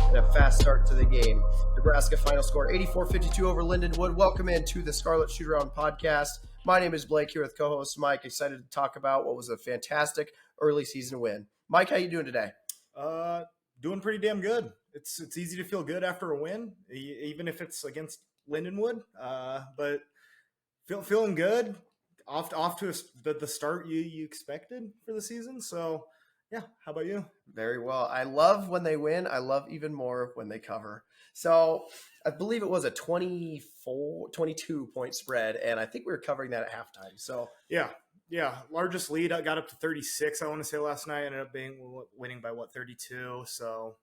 and a fast start to the game. Nebraska final score 84-52 over Lindenwood. Welcome into the Scarlet Shootaround podcast. My name is Blake, here with co-host Mike. Excited to talk about what was a fantastic early season win. Mike, how you doing today? Doing pretty damn good. It's easy to feel good after a win, even if it's against Lindenwood. But feeling good. Off to the start you expected for the season. So, yeah, how about you? Very well. I love when they win. I love even more when they cover. So I believe it was a 22-point spread, and I think we were covering that at halftime. So yeah. Largest lead. I got up to 36, I want to say, last night. Ended up winning by 32. So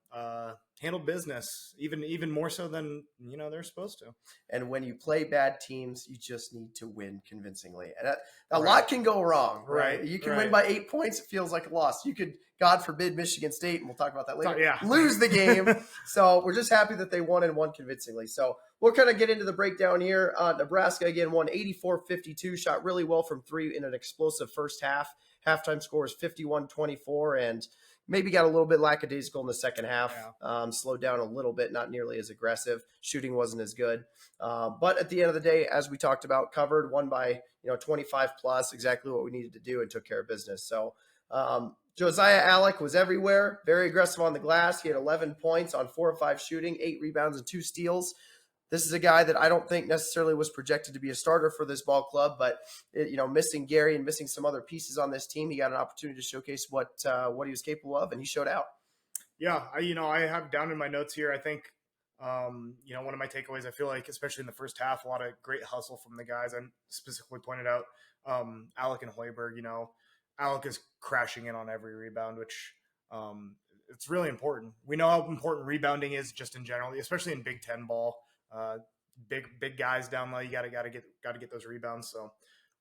handled business, even more so than they're supposed to. And when you play bad teams, you just need to win convincingly. And a lot can go wrong, right? You can win by 8 points. It feels like a loss. You could, God forbid, Michigan State, and we'll talk about that later, lose the game. So we're just happy that they won and won convincingly. So we'll kind of get into the breakdown here. Nebraska, again, won 84-52, shot really well from three in an explosive first half. Halftime score is 51-24, and maybe got a little bit lackadaisical in the second half. Slowed down a little bit, not nearly as aggressive. Shooting wasn't as good. But at the end of the day, as we talked about, covered, won by 25 plus, exactly what we needed to do, and took care of business. So Josiah Alec was everywhere, very aggressive on the glass. He had 11 points on 4 of 5 shooting, 8 rebounds and 2 steals. This is a guy that I don't think necessarily was projected to be a starter for this ball club, but missing Gary and missing some other pieces on this team, he got an opportunity to showcase what he was capable of, and he showed out. Yeah, I have down in my notes here. I think one of my takeaways, I feel like, especially in the first half, a lot of great hustle from the guys. I specifically pointed out Alec and Hoiberg. Alec is crashing in on every rebound, which it's really important. We know how important rebounding is just in general, especially in Big Ten ball. Big guys down low. You gotta get those rebounds. So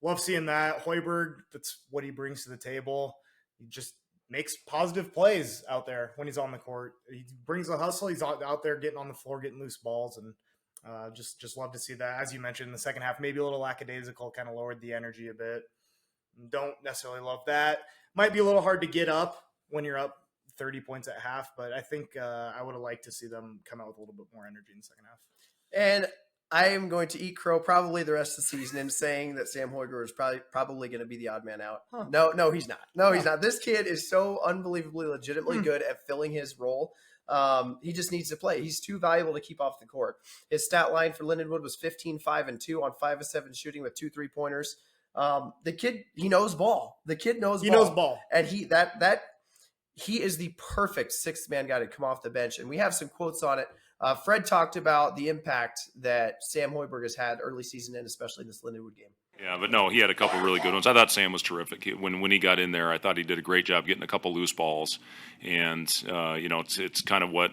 love seeing that. Hoiberg, that's what he brings to the table. He just makes positive plays out there when he's on the court. He brings the hustle. He's out there getting on the floor, getting loose balls, and just love to see that. As you mentioned, in the second half, maybe a little lackadaisical, kind of lowered the energy a bit. Don't necessarily love that. Might be a little hard to get up when you're up 30 points at half, but I think I would have liked to see them come out with a little bit more energy in the second half. And I am going to eat crow probably the rest of the season in saying that Sam Hoiberg is probably going to be the odd man out. Huh. No, he's not. He's not. This kid is so unbelievably legitimately good at filling his role. He just needs to play. He's too valuable to keep off the court. His stat line for Lindenwood was 15-5-2 on 5 of 7 shooting with 2 3-pointers. The kid, he knows ball. The kid knows ball. He knows ball. And he is the perfect sixth man guy to come off the bench. And we have some quotes on it. Fred talked about the impact that Sam Hoiberg has had early season and especially in this Lindenwood game. Yeah, but no, he had a couple really good ones. I thought Sam was terrific. When he got in there, I thought he did a great job getting a couple loose balls. And, it's kind of what,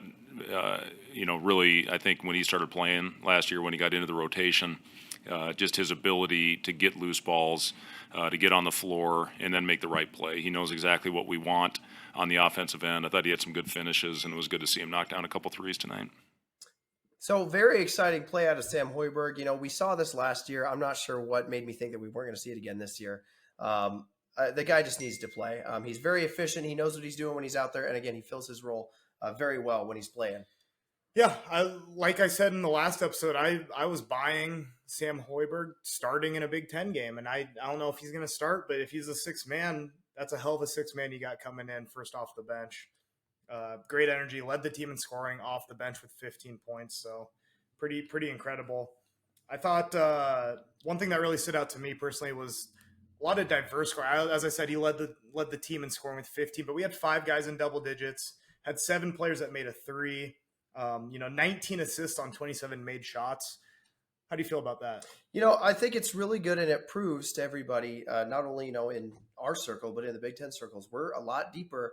really, I think when he started playing last year, when he got into the rotation, just his ability to get loose balls, to get on the floor and then make the right play. He knows exactly what we want on the offensive end. I thought he had some good finishes, and it was good to see him knock down a couple threes tonight. So very exciting play out of Sam Hoiberg. We saw this last year. I'm not sure what made me think that we weren't going to see it again this year. The guy just needs to play. He's very efficient. He knows what he's doing when he's out there. And again, he fills his role very well when he's playing. Yeah, like I said in the last episode, I was buying Sam Hoiberg starting in a Big Ten game. And I don't know if he's going to start, but if he's a sixth man, that's a hell of a sixth man you got coming in first off the bench. Great energy, led the team in scoring off the bench with 15 points. So pretty incredible. I thought one thing that really stood out to me personally was a lot of diverse scoring. As I said, he led the team in scoring with 15, but we had 5 guys in double digits, had 7 players that made a 3, 19 assists on 27 made shots. How do you feel about that? I think it's really good, and it proves to everybody, not only, in our circle, but in the Big Ten circles, we're a lot deeper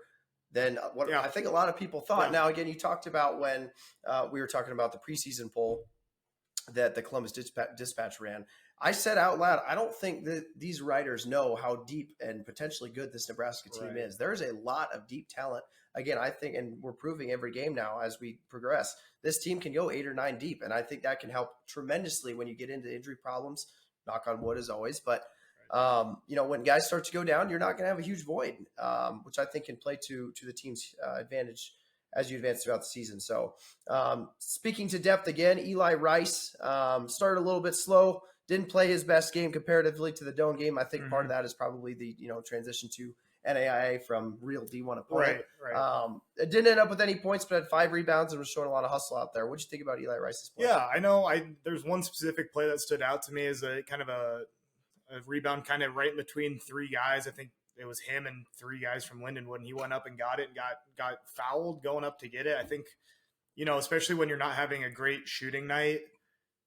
than what I think a lot of people thought. Yeah. Now, again, you talked about when we were talking about the preseason poll that the Columbus Dispatch ran. I said out loud, I don't think that these writers know how deep and potentially good this Nebraska team is. There's a lot of deep talent. Again, I think, and we're proving every game now as we progress, this team can go 8 or 9 deep. And I think that can help tremendously when you get into injury problems, knock on wood as always. But, when guys start to go down, you're not going to have a huge void, which I think can play to the team's advantage as you advance throughout the season. So speaking to depth again, Eli Rice started a little bit slow, didn't play his best game comparatively to the Doan game. I think part of that is probably the transition to NAIA from real D1 opponent. Right. It didn't end up with any points, but had 5 rebounds and was showing a lot of hustle out there. What'd you think about Eli Rice's play? Yeah, I know. There's one specific play that stood out to me as a kind of a rebound kind of right in between 3 guys. I think it was him and 3 guys from Lindenwood, and he went up and got it and got fouled going up to get it. I think, especially when you're not having a great shooting night,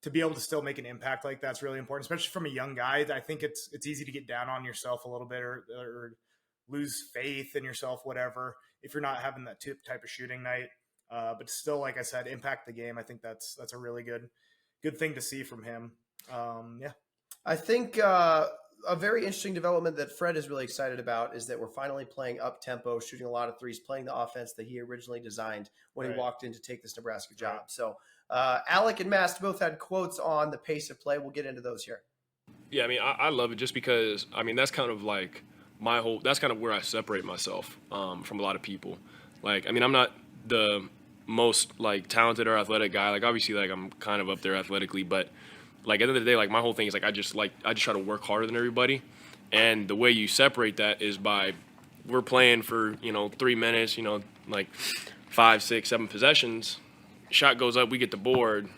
to be able to still make an impact like that's really important, especially from a young guy. I think it's easy to get down on yourself a little bit or lose faith in yourself, whatever, if you're not having that type of shooting night. But still, like I said, impact the game. I think that's a really good thing to see from him. I think a very interesting development that Fred is really excited about is that we're finally playing up tempo, shooting a lot of threes, playing the offense that he originally designed when he walked in to take this Nebraska job. Right. So Alec and Mast both had quotes on the pace of play. We'll get into those here. Yeah, I mean, I love it just because, I mean, that's kind of like that's kind of where I separate myself from a lot of people. Like, I mean, I'm not the most, like, talented or athletic guy. Like, obviously, like, I'm kind of up there athletically, but, like, at the end of the day, like, my whole thing is, like, I just try to work harder than everybody. And the way you separate that is by we're playing for, 3 minutes, like 5, 6, 7 possessions. Shot goes up, we get the board.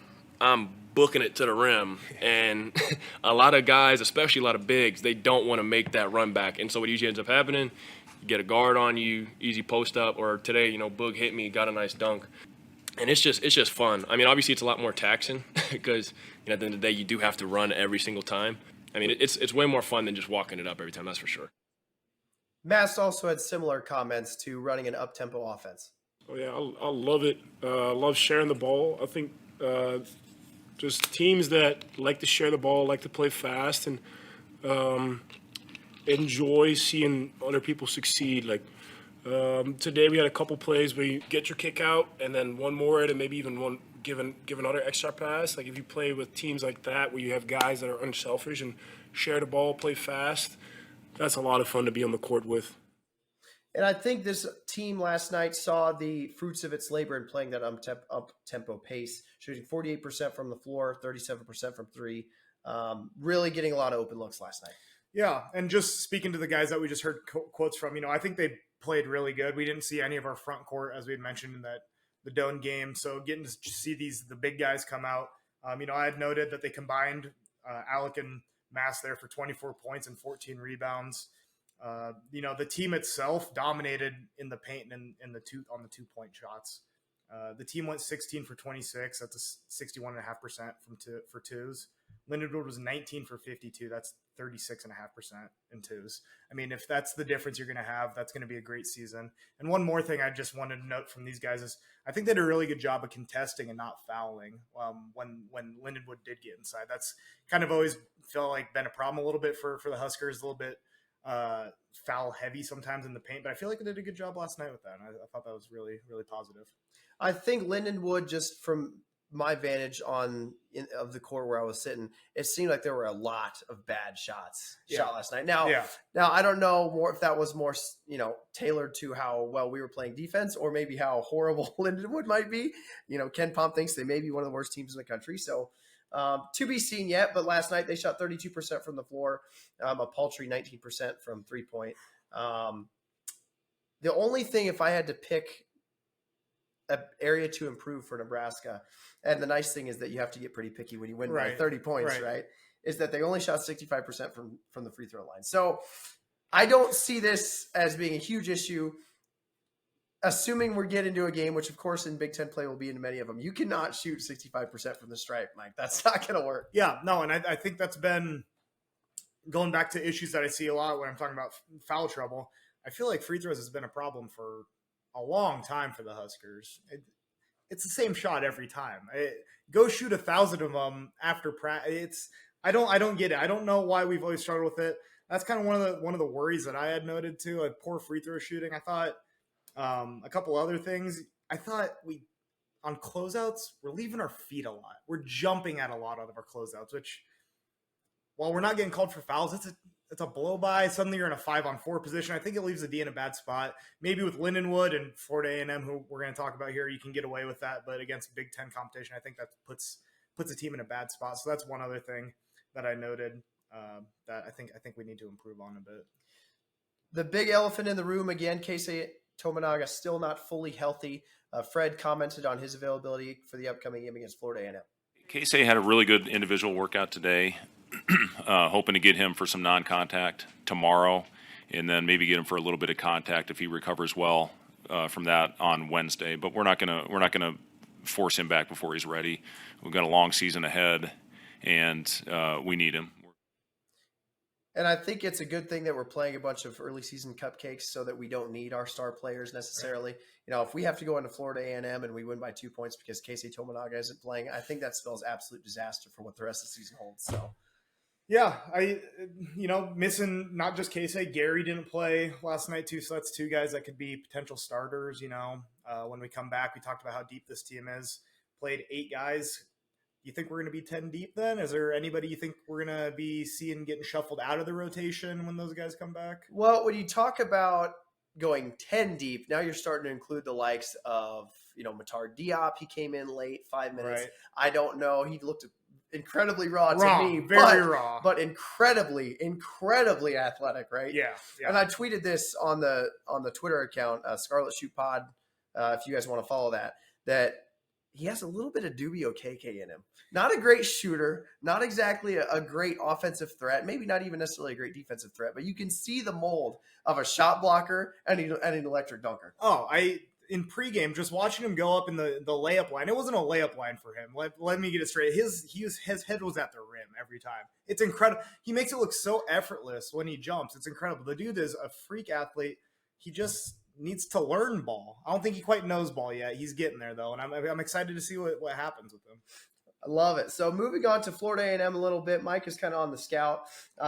I'm booking it to the rim. And a lot of guys, especially a lot of bigs, they don't want to make that run back. And so what usually ends up happening, you get a guard on you, easy post up, or today, Boog hit me, got a nice dunk. And it's just fun. I mean, obviously it's a lot more taxing because at the end of the day, you do have to run every single time. I mean, it's way more fun than just walking it up every time, that's for sure. Mast also had similar comments to running an up-tempo offense. Oh, yeah, I love it. I love sharing the ball. I think just teams that like to share the ball, like to play fast, and enjoy seeing other people succeed. Like today we had a couple plays where you get your kick out and then one more and maybe even one give another extra pass. Like if you play with teams like that where you have guys that are unselfish and share the ball, play fast, that's a lot of fun to be on the court with. And I think this team last night saw the fruits of its labor in playing that up-tempo pace, shooting 48% from the floor, 37% from 3, really getting a lot of open looks last night. Yeah, and just speaking to the guys that we just heard quotes from, I think they played really good. We didn't see any of our front court, as we had mentioned in the Doan game, so getting to see the big guys come out. I had noted that they combined Alec and Mast there for 24 points and 14 rebounds. The team itself dominated in the paint and on the 2-point shots. The team went 16 for 26. That's a 61.5% for twos. Lindenwood was 19 for 52. That's 36.5% in twos. I mean, if that's the difference you're going to have, that's going to be a great season. And one more thing I just wanted to note from these guys is I think they did a really good job of contesting and not fouling when Lindenwood did get inside. That's kind of always felt like been a problem a little bit for the Huskers, a little bit foul heavy sometimes in the paint, but I feel like they did a good job last night with that. And I thought that was really, really positive. I think Lindenwood, just from my vantage of the court where I was sitting, it seemed like there were a lot of bad shots shot last night. Now I don't know if that was more, tailored to how well we were playing defense or maybe how horrible Lindenwood might be. Ken Pomp thinks they may be one of the worst teams in the country. So to be seen yet, but last night they shot 32% from the floor, a paltry 19% from 3-point. The only thing, if I had to pick an area to improve for Nebraska, and the nice thing is that you have to get pretty picky when you win by 30 points, right? Is that they only shot 65% from the free throw line. So I don't see this as being a huge issue. Assuming we get into a game, which of course in Big Ten play will be into many of them, you cannot shoot 65% from the stripe, Mike. That's not going to work. Yeah, no, and I think that's been going back to issues that I see a lot when I'm talking about foul trouble. I feel like free throws has been a problem for a long time for the Huskers. It's the same shot every time. Go shoot 1,000 of them after practice. I don't get it. I don't know why we've always struggled with it. That's kind of one of the worries that I had noted too. Like poor free throw shooting. I thought. A couple other things. I thought on closeouts, we're leaving our feet a lot. We're jumping at a lot out of our closeouts, which while we're not getting called for fouls, it's a blow by. Suddenly you're in a 5-on-4 position. I think it leaves the D in a bad spot. Maybe with Lindenwood and Florida A&M, who we're going to talk about here, you can get away with that. But against Big Ten competition, I think that puts a team in a bad spot. So that's one other thing that I noted that I think we need to improve on a bit. The big elephant in the room again, Casey Tominaga still not fully healthy. Fred commented on his availability for the upcoming game against Florida A&M. Casey had a really good individual workout today. Hoping to get him for some non-contact tomorrow, and then maybe get him for a little bit of contact if he recovers well from that on Wednesday. But we're not gonna force him back before he's ready. We've got a long season ahead, and we need him. And I think it's a good thing that we're playing a bunch of early season cupcakes so that we don't need our star players necessarily. Right. You know, if we have to go into Florida A&M and we win by 2 points because Casey Tominaga isn't playing, I think that spells absolute disaster for what the rest of the season holds. So. Yeah, missing not just Casey, Gary didn't play last night too, so that's 2 guys that could be potential starters. When we come back, we talked about how deep this team is. Played 8 guys. You think we're going to be 10 deep then? Is there anybody you think we're going to be seeing getting shuffled out of the rotation when those guys come back? Well, when you talk about going 10 deep, now you're starting to include the likes of, Matar Diop. He came in late, 5 minutes. Right. I don't know. He looked incredibly raw to me. Very raw. But incredibly athletic, right? Yeah. And I tweeted this on the Twitter account, Scarlet Shoot Pod, if you guys want to follow that he has a little bit of Dubio KK in him. Not a great shooter, not exactly a great offensive threat, maybe not even necessarily a great defensive threat, but you can see the mold of a shot blocker and an electric dunker. Oh, in pregame, just watching him go up in the layup line, it wasn't a layup line for him. Let me get it straight. His head was at the rim every time. It's incredible. He makes it look so effortless when he jumps. It's incredible. The dude is a freak athlete. He just needs to learn ball. I don't think he quite knows ball yet. He's getting there though, and I'm excited to see what happens with him. I love it. So moving on to Florida A&M a little bit, Mike is kind of on the scout.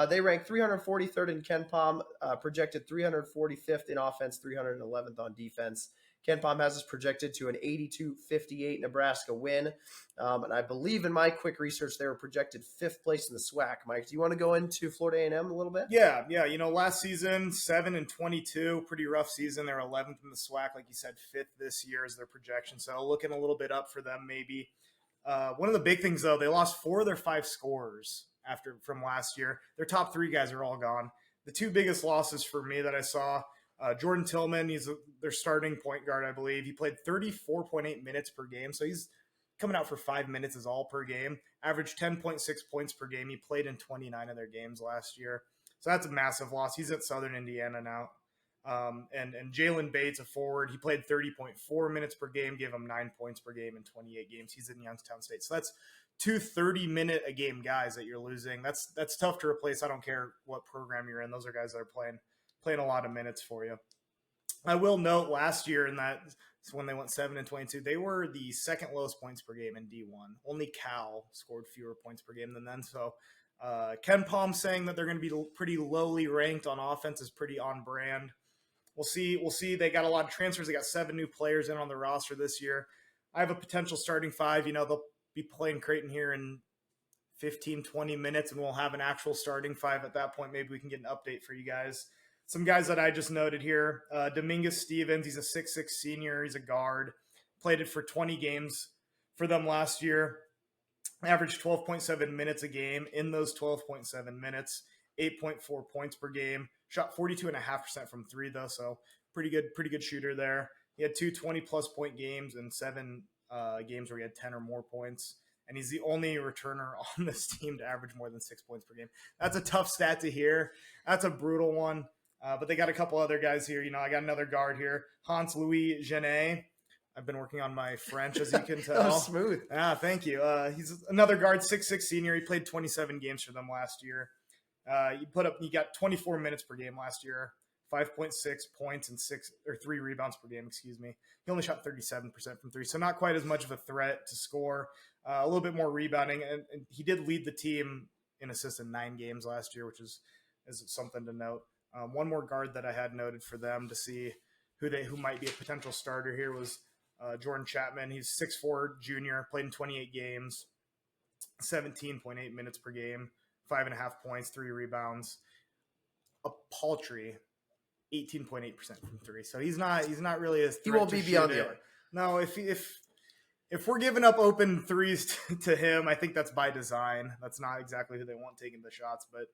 They ranked 343rd in KenPom, projected 345th in offense, 311th on defense. KenPom has us projected to an 82-58 Nebraska win. And I believe in my quick research, they were projected 5th place in the SWAC. Mike, do you want to go into Florida A&M a little bit? Yeah. Last season, 7-22, pretty rough season. They're 11th in the SWAC, like you said, 5th this year is their projection. So looking a little bit up for them maybe. One of the big things, though, they lost 4 of their 5 scorers from last year. Their top 3 guys are all gone. The 2 biggest losses for me that I saw, Jordan Tillman, he's their starting point guard, I believe. He played 34.8 minutes per game, so he's coming out for 5 minutes is all per game. Averaged 10.6 points per game. He played in 29 of their games last year. So that's a massive loss. He's at Southern Indiana now. And Jalen Bates, a forward, he played 30.4 minutes per game, gave him 9 points per game in 28 games. He's in Youngstown State. So that's 2 30-minute-a-game guys that you're losing. That's tough to replace. I don't care what program you're in. Those are guys that are playing a lot of minutes for you. I will note last year when they went 7-22, they were the second lowest points per game in D1. Only Cal scored fewer points per game than them. So KenPom saying that they're going to be pretty lowly ranked on offense is pretty on brand. We'll see. They got a lot of transfers. They got 7 new players in on the roster this year. I have a potential starting 5. They'll be playing Creighton here in 15, 20 minutes, and we'll have an actual starting 5 at that point. Maybe we can get an update for you guys. Some guys that I just noted here. Dominguez Stevens, he's a 6'6 senior. He's a guard. Played it for 20 games for them last year. Averaged 12.7 minutes a game. In those 12.7 minutes, 8.4 points per game. Shot 42.5% from 3, though, so pretty good shooter there. He had 2 20-plus point games and 7 games where he had 10 or more points. And he's the only returner on this team to average more than 6 points per game. That's a tough stat to hear. That's a brutal one. But they got a couple other guys here. I got another guard here, Hans-Louis Genet. I've been working on my French, as you can tell. That was smooth. Thank you. He's another guard, 6'6 senior. He played 27 games for them last year. He got 24 minutes per game last year, 5.6 points and 3 rebounds per game, excuse me. He only shot 37% from 3, so not quite as much of a threat to score. A little bit more rebounding, and he did lead the team in assists in 9 games last year, which is something to note. One more guard that I had noted for them to see who might be a potential starter here was Jordan Chapman. He's 6'4 junior, played in 28 games, 17.8 minutes per game, 5.5 points, 3 rebounds. a paltry 18.8% from three. So he's not really a threat. He won't be beyond the arc. No, if we're giving up open threes to him, I think that's by design. That's not exactly who they want taking the shots, but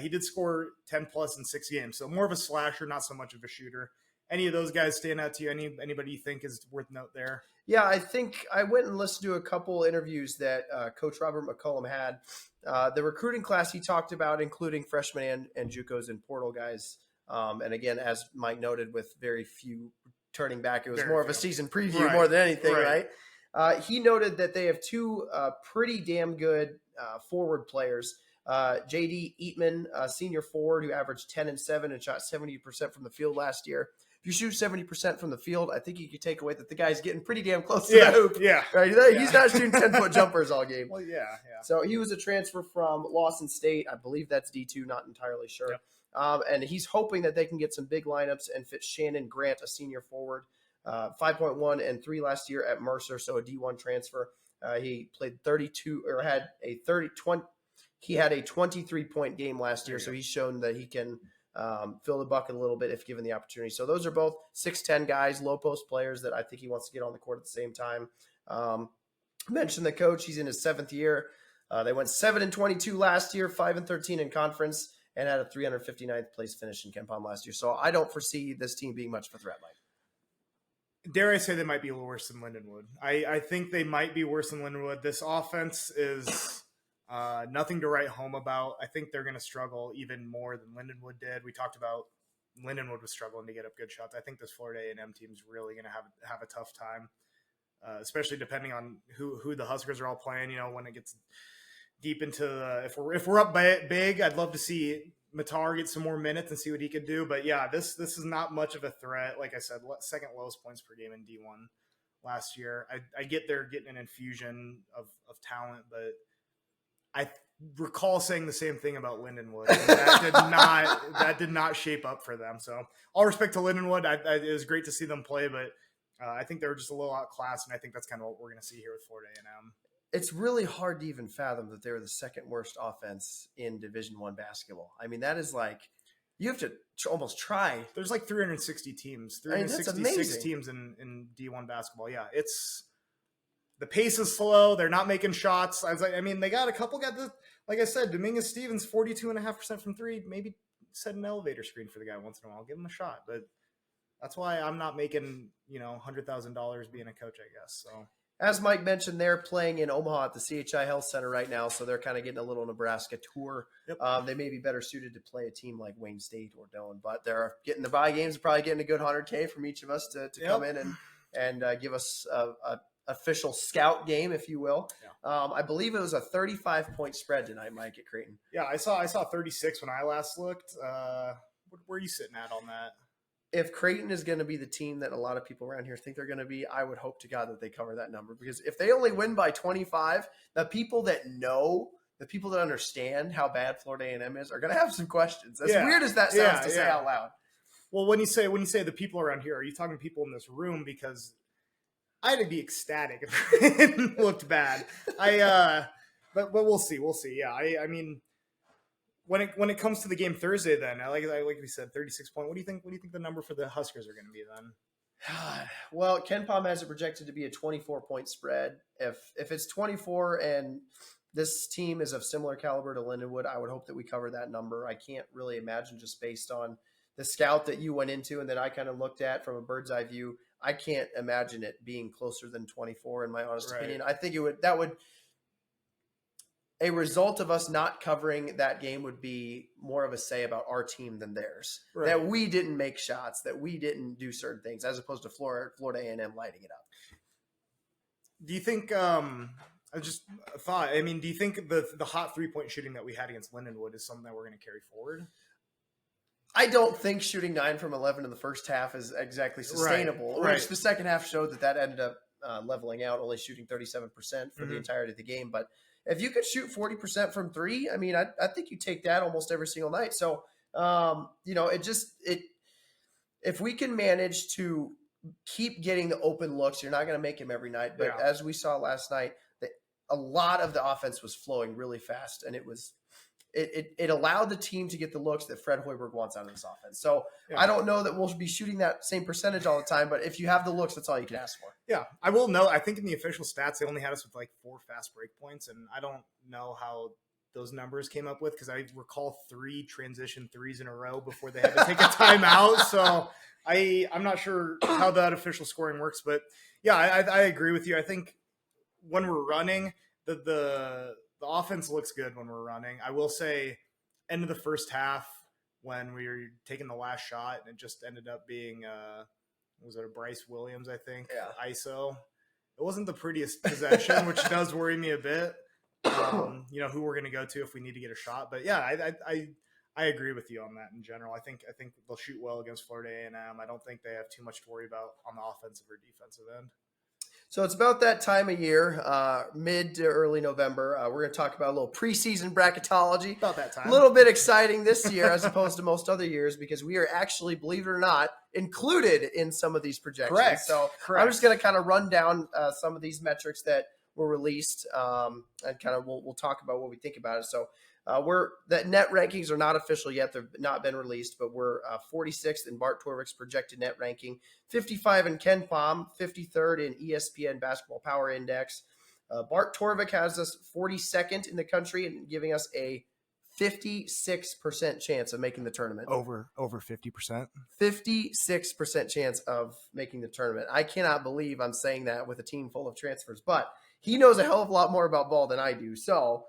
he did score 10 plus in 6 games. So more of a slasher, not so much of a shooter. Any of those guys stand out to you? Anybody you think is worth note there? Yeah, I think I went and listened to a couple interviews that Coach Robert McCullum had. The recruiting class he talked about, including freshmen and JUCOs and portal guys. And again, as Mike noted, with very few turning back, it was more of a season preview more than anything, right? He noted that they have two pretty damn good forward players. J.D. Eatman, senior forward, who averaged 10 and 7 and shot 70% from the field last year. If you shoot 70% from the field, I think you could take away that the guy's getting pretty damn close to the hoop. Yeah. Right? He's not shooting 10-foot jumpers all game. Well, yeah. So he was a transfer from Lawson State. I believe that's D2, not entirely sure. Yep. And he's hoping that they can get some big lineups and fit Shannon Grant, a senior forward, 5.1 and 3 last year at Mercer, so a D1 transfer. He played 32 or had a 20. He had a 23-point game last year, so he's shown that he can fill the bucket a little bit if given the opportunity. So those are both 6'10 guys, low post players that I think he wants to get on the court at the same time. Mentioned the coach; he's in his 7th year. They went 7-22 last year, 5-13 in conference, and had a 359th place finish in KenPom last year. So I don't foresee this team being much of a threat, Mike. Dare I say they might be worse than Lindenwood? I think they might be worse than Lindenwood. This offense is nothing to write home about. I think they're going to struggle even more than Lindenwood did. We talked about Lindenwood was struggling to get up good shots. I think this Florida A&M team is really going to have a tough time, especially depending on who the Huskers are all playing. You know, when it gets deep into if we're up big, I'd love to see Matar get some more minutes and see what he could do. But yeah, this is not much of a threat. Like I said, second lowest points per game in D1 last year. I get they're getting an infusion of talent, but I recall saying the same thing about Lindenwood. That did not shape up for them. So all respect to Lindenwood. It was great to see them play, but I think they were just a little outclassed, and I think that's kind of what we're going to see here with Florida A&M. It's really hard to even fathom that they were the second worst offense in Division I basketball. I mean, that is like you have to almost try. There's like 360 teams, 366 teams in D1 basketball. Yeah, the pace is slow. They're not making shots. They got a couple like I said, Dominguez Stevens, 42.5% from three. Maybe set an elevator screen for the guy once in a while. Give him a shot. But that's why I'm not making, $100,000 being a coach, I guess. So. As Mike mentioned, they're playing in Omaha at the CHI Health Center right now, so they're kind of getting a little Nebraska tour. Yep. They may be better suited to play a team like Wayne State or Doane, but they're getting the bye games, probably getting a good $100K from each of us to come in and give us a official scout game, if you will. Yeah. I believe it was a 35-point spread tonight, Mike, at Creighton. Yeah, I saw 36 when I last looked. Where are you sitting at on that? If Creighton is going to be the team that a lot of people around here think they're going to be, I would hope to God that they cover that number. Because if they only win by 25, the people that understand how bad Florida A&M is are going to have some questions. As weird as that sounds to say out loud. Well, when you say the people around here, are you talking people in this room? Because I had to be ecstatic if it looked bad. But we'll see. We'll see. Yeah, I mean. When it comes to the game Thursday, then like we said, 36 point. What do you think the number for the Huskers are going to be then? Well, KenPom has it projected to be a 24-point spread. If it's 24 and this team is of similar caliber to Lindenwood, I would hope that we cover that number. I can't really imagine, just based on the scout that you went into and that I kind of looked at from a bird's eye view, I can't imagine it being closer than 24 in my honest opinion. I think a result of us not covering that game would be more of a say about our team than theirs. Right. That we didn't make shots, that we didn't do certain things, as opposed to Florida A&M lighting it up. Do you think? I just thought. I mean, do you think the hot 3-point shooting that we had against Lindenwood is something that we're going to carry forward? I don't think shooting 9 from 11 in the first half is exactly sustainable. Right. Which the second half showed that ended up leveling out, only shooting 37% for the entirety of the game, but. If you could shoot 40% from three, I mean, I think you take that almost every single night. So, if we can manage to keep getting the open looks, you're not going to make him every night. But as we saw last night, a lot of the offense was flowing really fast, and it was it allowed the team to get the looks that Fred Hoiberg wants out of this offense. So I don't know that we'll be shooting that same percentage all the time, but if you have the looks, that's all you can ask for. Yeah, I will note, I think in the official stats, they only had us with like 4 fast break points, and I don't know how those numbers came up with, because I recall 3 transition threes in a row before they had to take a timeout. So I'm not sure how that official scoring works, but yeah, I agree with you. I think when we're running, the offense looks good when we're running. I will say, end of the first half when we were taking the last shot, and it just ended up being was it a Bryce Williams, I think, ISO. It wasn't the prettiest possession, which does worry me a bit. Who we're going to go to if we need to get a shot. But yeah, I agree with you on that in general. I think they'll shoot well against Florida A&M. I don't think they have too much to worry about on the offensive or defensive end. So it's about that time of year, mid to early November. We're going to talk about a little preseason bracketology. About that time. A little bit exciting this year as opposed to most other years, because we are actually, believe it or not, included in some of these projections. Correct. So I'm just going to kind of run down some of these metrics that were released, and kind of we'll talk about what we think about it. So the net rankings are not official yet; they've not been released. But we're 46th in Bart Torvik's projected net ranking, 55 in Ken Pom, 53rd in ESPN Basketball Power Index. Bart Torvik has us 42nd in the country and giving us a 56% chance of making the tournament. Over 50%. 56% chance of making the tournament. I cannot believe I'm saying that with a team full of transfers, but he knows a hell of a lot more about ball than I do. So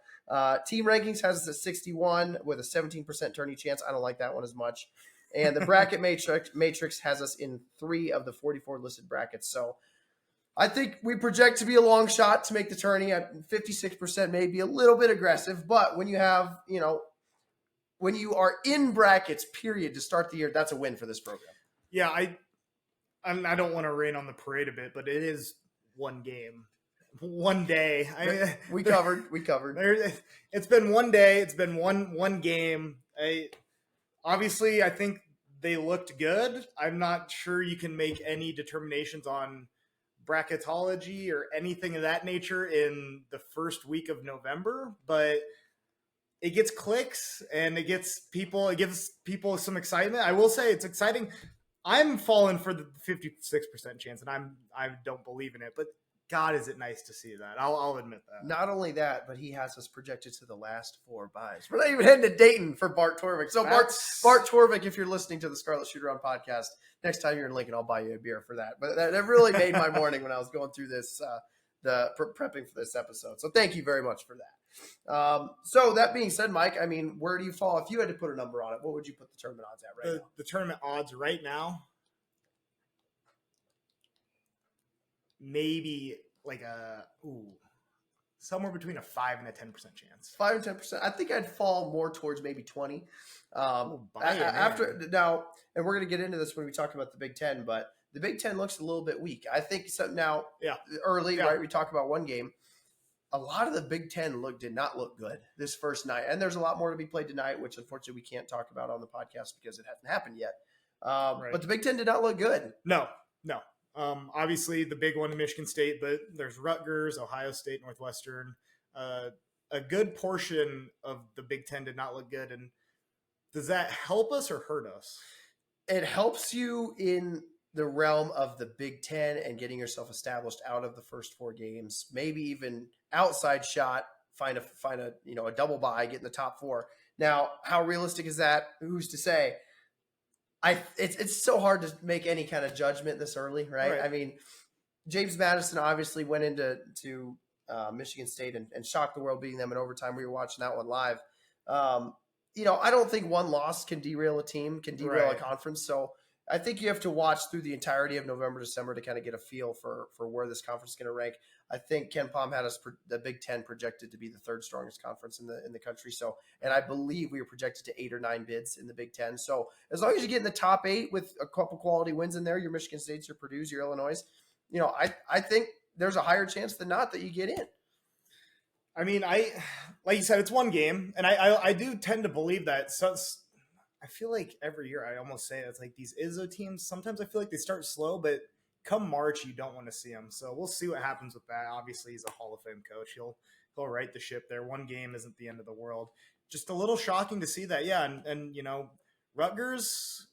team rankings has us at 61 with a 17% tourney chance. I don't like that one as much. And the bracket matrix has us in 3 of the 44 listed brackets. So I think we project to be a long shot to make the tourney at 56%, maybe a little bit aggressive. But when you have, when you are in brackets, period, to start the year, that's a win for this program. Yeah, I don't want to rain on the parade a bit, but it is one game. One day. We covered. It's been one day. It's been one game. Obviously, I think they looked good. I'm not sure you can make any determinations on bracketology or anything of that nature in the first week of November, but it gets clicks and it gives people some excitement. I will say it's exciting. I'm falling for the 56% chance, and I don't believe in it, but God, is it nice to see that. I'll admit that. Not only that, but he has us projected to the last 4 buys. We're not even heading to Dayton for Bart Torvik. So Bart Torvik, if you're listeling to the Scarlet Shootaround podcast, next time you're in Lincoln, I'll buy you a beer for that. But that really made my morning when I was going through this, prepping for this episode. So thank you very much for that. So that being said, Mike, I mean, where do you fall? If you had to put a number on it, what would you put the tournament odds at right now? The tournament odds right now, maybe like somewhere between a 5 and a 10% chance. 5 and 10%. I think I'd fall more towards maybe 20. After now, and we're going to get into this when we talk about the Big Ten, but the Big Ten looks a little bit weak. I think now early, right? We talk about one game. A lot of the Big Ten did not look good this first night, and there's a lot more to be played tonight, which unfortunately we can't talk about on the podcast because it hasn't happened yet. But the Big Ten did not look good. No. Obviously, the big one in Michigan State, but there's Rutgers, Ohio State, Northwestern. A good portion of the Big Ten did not look good. And does that help us or hurt us? It helps you in the realm of the Big Ten and getting yourself established out of the first 4 games, maybe even outside shot, find a double bye, get in the top 4. Now, how realistic is that? Who's to say? It's so hard to make any kind of judgment this early, right? I mean, James Madison obviously went into Michigan State and shocked the world, beating them in overtime. We were watching that one live. I don't think one loss can derail a team, can derail a conference. So I think you have to watch through the entirety of November, December to kind of get a feel for where this conference is going to rank. I think Ken Pom had us the Big Ten projected to be the 3rd strongest conference in the country. So, and I believe we were projected to 8 or 9 bids in the Big Ten. So as long as you get in the top 8 with a couple quality wins in there, your Michigan States, your Purdue's, your Illinois, I think there's a higher chance than not that you get in. I mean, like you said, it's one game, and I do tend to believe that. So I feel like every year I almost say it's like these ISO teams. Sometimes I feel like they start slow, but come March, you don't want to see him. So we'll see what happens with that. Obviously, he's a Hall of Fame coach. He'll right the ship there. One game isn't the end of the world. Just a little shocking to see that. Yeah, and Rutgers,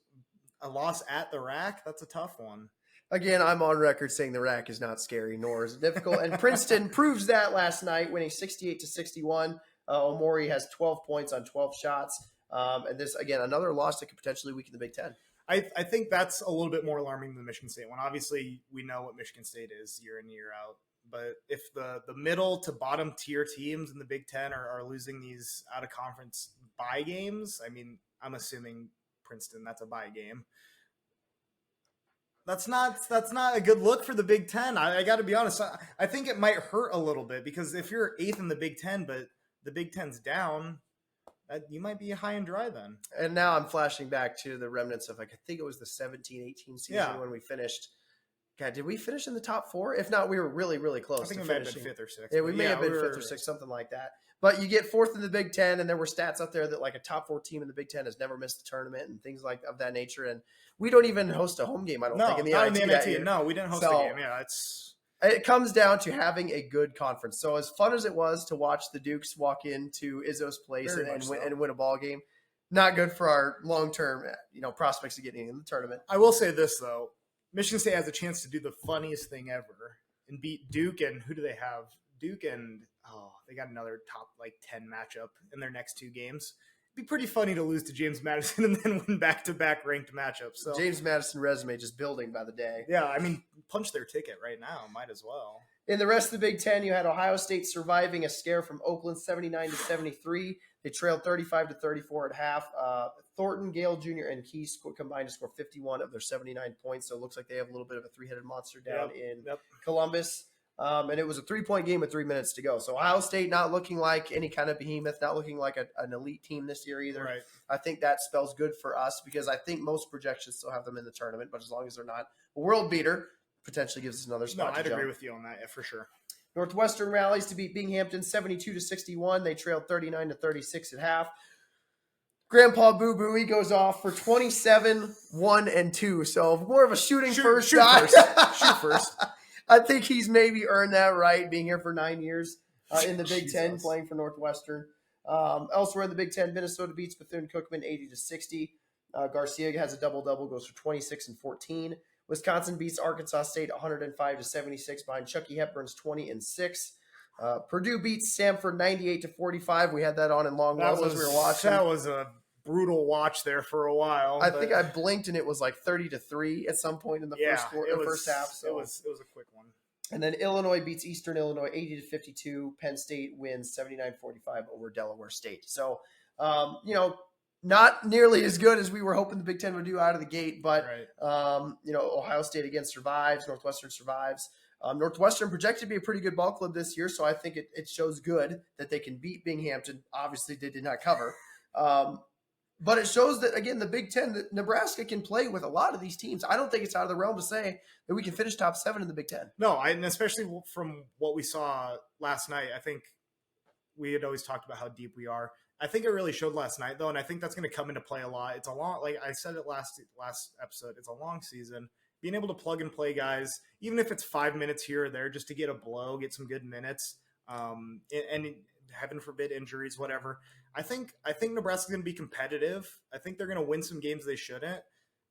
a loss at the Rack, that's a tough one. Again, I'm on record saying the Rack is not scary, nor is it difficult. And Princeton proves that last night, winning 68-61. Omori has 12 points on 12 shots. And this, again, another loss that could potentially weaken the Big Ten. I think that's a little bit more alarming than the Michigan State one. Obviously, we know what Michigan State is year in, year out. But if the middle to bottom tier teams in the Big Ten are losing these out-of-conference bye games, I mean, I'm assuming Princeton, that's a bye game. That's not a good look for the Big Ten. I got to be honest. I think it might hurt a little bit because if you're 8th in the Big Ten, but the Big Ten's down, you might be high and dry then. And now I'm flashing back to the remnants of, I think it was the 17-18 season when we finished. God, did we finish in the top 4? If not, we were really, really close. I think to we may have finishing. been 5th or 6th. Yeah, we may have been 5th or 6th, something like that. But you get 4th in the Big Ten, and there were stats out there that like a top 4 team in the Big Ten has never missed a tournament and things like of that nature. And we don't even host a home game, I don't think, in the NIT. No, we didn't host a game. Yeah, it comes down to having a good conference. So as fun as it was to watch the Dukes walk into Izzo's place and win a ball game, not good for our long-term prospects of getting in the tournament. I will say this, though. Michigan State has a chance to do the funniest thing ever and beat Duke. And who do they have? Duke and they got another top 10 matchup in their next 2 games. It'd be pretty funny to lose to James Madison and then win back-to-back ranked matchups. So James Madison resume just building by the day. Yeah, I mean, punch their ticket right now. Might as well. In the rest of the Big Ten, you had Ohio State surviving a scare from Oakland, 79-73. They trailed 35-34 at half. Thornton, Gale Jr., and Key combined to score 51 of their 79 points. So it looks like they have a little bit of a 3-headed monster down in Columbus. And it was a 3-point game with 3 minutes to go. So Ohio State not looking like any kind of behemoth, not looking like an elite team this year either. Right. I think that spells good for us because I think most projections still have them in the tournament. But as long as they're not a world beater, potentially gives us another spot. No, I'd agree with you on that, yeah, for sure. Northwestern rallies to beat Binghamton 72-61. They trailed 39-36 at half. Grandpa Boo Booey goes off for 27, 1, and 2. So more of a shooting first guy. Shoot first. I think he's maybe earned that right, being here for 9 years in the Big Ten, playing for Northwestern. Elsewhere in the Big Ten, Minnesota beats Bethune-Cookman 80-60. Garcia has a double-double, goes for 26 and 14. Wisconsin beats Arkansas State 105-76 behind Chucky Hepburn's 20 and 6. Purdue beats Samford 98-45. We had that on in long wells as we were watching. That was a brutal watch there for a while. I think I blinked and it was like 30-3 at some point in the first half. So it was a quick one. And then Illinois beats Eastern Illinois 80-52. Penn State wins 79-45 over Delaware State. So, not nearly as good as we were hoping the Big Ten would do out of the gate, but Ohio State again survives. Northwestern survives. Northwestern projected to be a pretty good ball club this year, so I think it shows good that they can beat Binghamton. Obviously, they did not cover. But it shows that, again, the Big Ten, that Nebraska can play with a lot of these teams. I don't think it's out of the realm to say that we can finish top 7 in the Big Ten. No, and especially from what we saw last night, I think we had always talked about how deep we are. I think it really showed last night, though, and I think that's going to come into play a lot. It's a long, like I said it last episode, it's a long season. Being able to plug and play guys, even if it's 5 minutes here or there, just to get a blow, get some good minutes, and heaven forbid injuries, whatever. I think Nebraska's going to be competitive. I think they're going to win some games they shouldn't.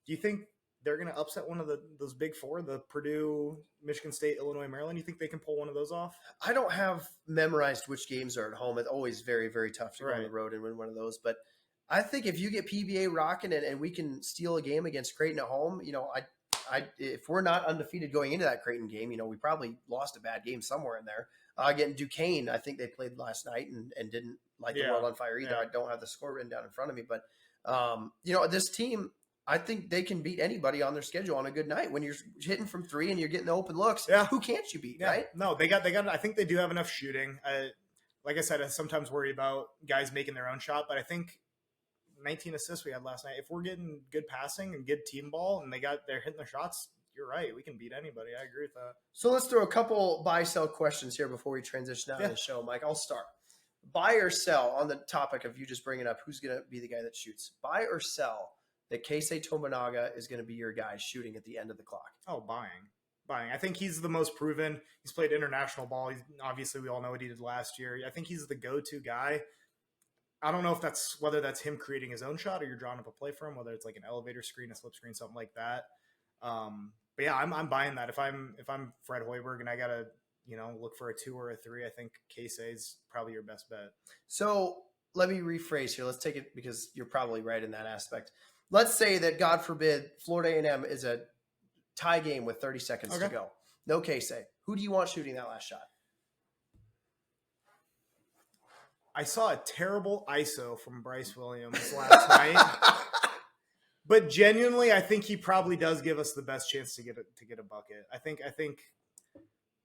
Do you think they're going to upset one of those big 4, the Purdue, Michigan State, Illinois, Maryland? You think they can pull one of those off? I don't have memorized which games are at home. It's always very, very tough to go on the road and win one of those. But I think if you get PBA rocking and we can steal a game against Creighton at home, if we're not undefeated going into that Creighton game, we probably lost a bad game somewhere in there. Again, Duquesne, I think they played last night and didn't light the world on fire either. I don't have the score written down in front of me. But, this team, I think they can beat anybody on their schedule on a good night. When you're hitting from 3 and you're getting the open looks, who can't you beat, right? No, they got. I think they do have enough shooting. Like I said, I sometimes worry about guys making their own shot, but I think 19 assists we had last night. If we're getting good passing and good team ball and they're hitting their shots, you're right. We can beat anybody. I agree with that. So let's throw a couple buy-sell questions here before we transition out of the show. Mike, I'll start. Buy or sell on the topic of you just bringing up who's going to be the guy that shoots. Buy or sell that Keisei Tominaga is going to be your guy shooting at the end of the clock. Oh, buying. buying. I think he's the most proven. He's played international ball. Obviously, we all know what he did last year. I think he's the go-to guy. I don't know if whether that's him creating his own shot or you're drawing up a play for him, whether it's like an elevator screen, a slip screen, something like that. But yeah, I'm buying that. If I'm Fred Hoiberg and I gotta look for a 2 or a 3, I think Casey is probably your best bet. So let me rephrase here. Let's take it because you're probably right in that aspect. Let's say that, God forbid, Florida A&M is a tie game with 30 seconds to go. No Casey. Who do you want shooting that last shot? I saw a terrible ISO from Bryce Williams last night, but genuinely, I think he probably does give us the best chance to get a bucket. I think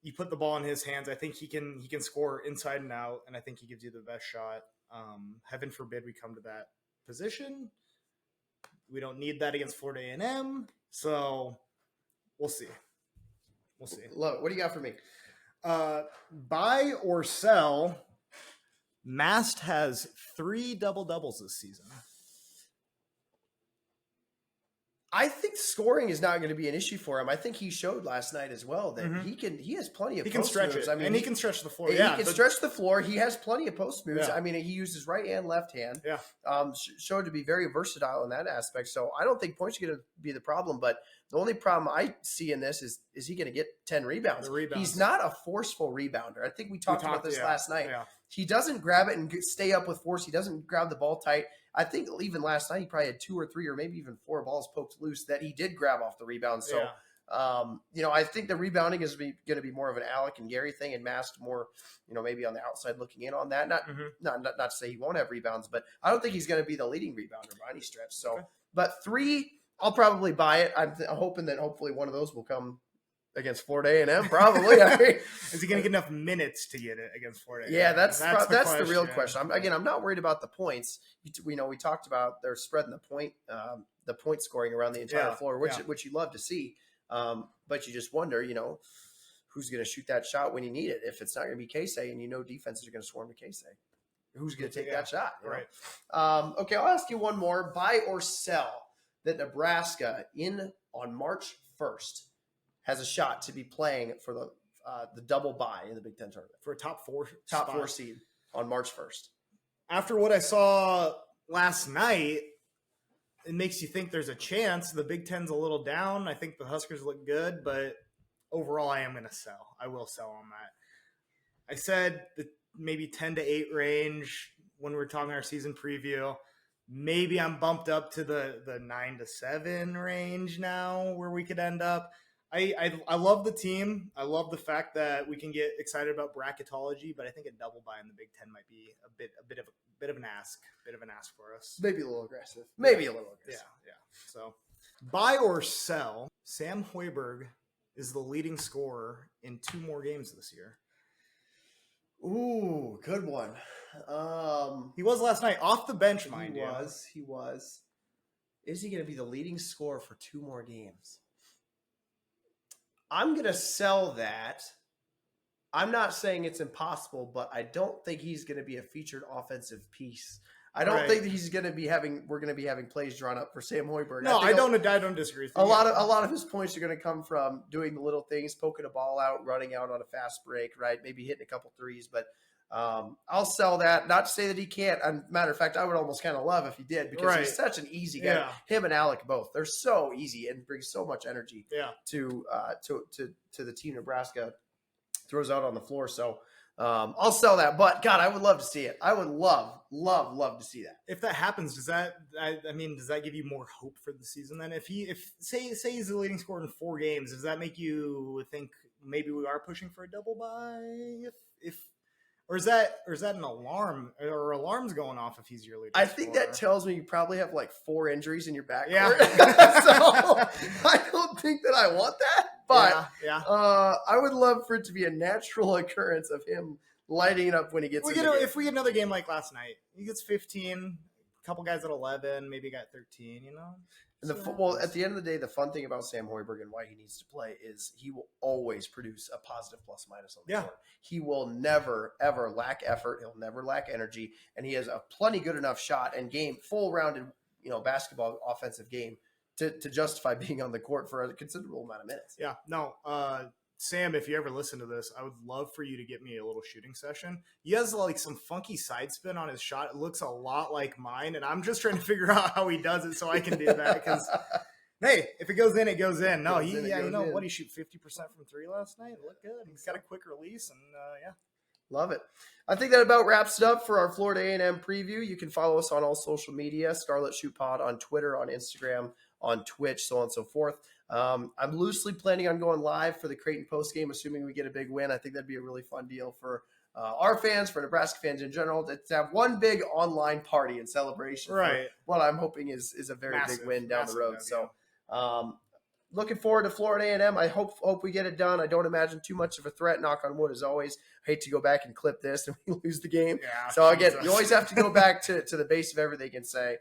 you put the ball in his hands. I think he can score inside and out, and I think he gives you the best shot. Heaven forbid we come to that position. We don't need that against Florida A&M, so we'll see. Love it. What do you got for me? Buy or sell. Mast has 3 double-doubles this season. I think scoring is not going to be an issue for him. I think he showed last night as well that he has plenty of he can post stretch moves. it. I mean, and he can stretch the floor. He can stretch the floor. He has plenty of post moves. Yeah. I mean, he uses right and left hand. Yeah. Showed to be very versatile in that aspect. So I don't think points are going to be the problem. But the only problem I see in this is he going to get 10 rebounds? He's not a forceful rebounder. I think we talked about this last night. Yeah. He doesn't grab it and stay up with force. He doesn't grab the ball tight. I think even last night he probably had 2 or 3 or maybe even 4 balls poked loose that he did grab off the rebound. So, I think the rebounding is going to be more of an Alec and Gary thing, and Mast more, maybe on the outside looking in on that. Not to say he won't have rebounds, but I don't think he's going to be the leading rebounder by any stretch. So, But 3, I'll probably buy it. I'm hoping that hopefully one of those will come against Florida A&M, probably. I mean, is he going to get enough minutes to get it against Florida A&M? Yeah, that's the real question. I'm not worried about the points. We talked about they're spreading the point scoring around the entire floor, which you love to see. But you just wonder, who's going to shoot that shot when you need it. If it's not going to be Casey, and defenses are going to swarm to Casey, who's going to take that shot? Right. Okay, I'll ask you one more: buy or sell that Nebraska on March 1st has a shot to be playing for the double bye in the Big Ten tournament for a top 4 seed on March 1st. After what I saw last night, it makes you think there's a chance. The Big Ten's a little down. I think the Huskers look good, but overall, I am going to sell. I will sell on that. I said the maybe 10 to 8 range when we were talking our season preview. Maybe I'm bumped up to the 9 to 7 range now where we could end up. I love the team. I love the fact that we can get excited about bracketology, but I think a double bye in the Big Ten might be a bit of an ask for us. Maybe a little aggressive. Yeah. So, buy or sell. Sam Hoiberg is the leading scorer in 2 more games this year. Ooh, good one. He was last night off the bench, mind you. He was. Is he going to be the leading scorer for 2 more games? I'm going to sell that. I'm not saying it's impossible, but I don't think he's going to be a featured offensive piece. I don't think that we're going to be having plays drawn up for Sam Hoiberg. No, I don't disagree with you. A lot of his points are going to come from doing the little things, poking a ball out, running out on a fast break, right? Maybe hitting a couple threes, but I'll sell that. Not to say that he can't. Matter of fact, I would almost kind of love if he did because he's such an easy guy. Yeah. Him and Alec both. They're so easy and bring so much energy to the team Nebraska throws out on the floor. So I'll sell that. But God, I would love to see it. I would love to see that. If that happens, does that give you more hope for the season then? If say he's the leading scorer in 4 games, does that make you think maybe we are pushing for a double bye? Or is that an alarm? Or alarms going off if he's your leader? I think that tells me you probably have like 4 injuries in your backcourt. Yeah. So I don't think that I want that. But I would love for it to be a natural occurrence of him lighting it up when he gets in the game. If we get another game like last night, he gets 15, a couple guys at 11, maybe got 13, And at the end of the day, the fun thing about Sam Hoiberg and why he needs to play is he will always produce a positive plus minus on the court. He will never, ever lack effort. He'll never lack energy. And he has a plenty good enough shot and game, full rounded, basketball offensive game to justify being on the court for a considerable amount of minutes. Yeah, no. Sam, if you ever listen to this, I would love for you to get me a little shooting session. He has like some funky side spin on his shot. It looks a lot like mine, and I'm just trying to figure out how he does it so I can do that. Because hey, if it goes in, it goes in. No, you know what? He shoot 50% from three last night. It looked good. He's got a quick release, and yeah. Love it. I think that about wraps it up for our Florida A&M preview. You can follow us on all social media, Scarlet Shoot Pod on Twitter, on Instagram, on Twitch, so on and so forth. I'm loosely planning on going live for the Creighton postgame, assuming we get a big win. I think that'd be a really fun deal for our fans, for Nebraska fans in general, to have one big online party and celebration. Right. For what I'm hoping is a very big win down the road. So looking forward to Florida A&M. I hope we get it done. I don't imagine too much of a threat, knock on wood, as always. I hate to go back and clip this and we lose the game. Yeah, so again, you always have to go back to the base of everything and say,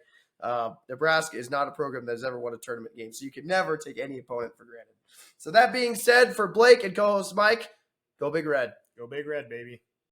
Nebraska is not a program that has ever won a tournament game, so you can never take any opponent for granted. So that being said, for Blake and co-host Mike, go Big Red. Go Big Red, baby.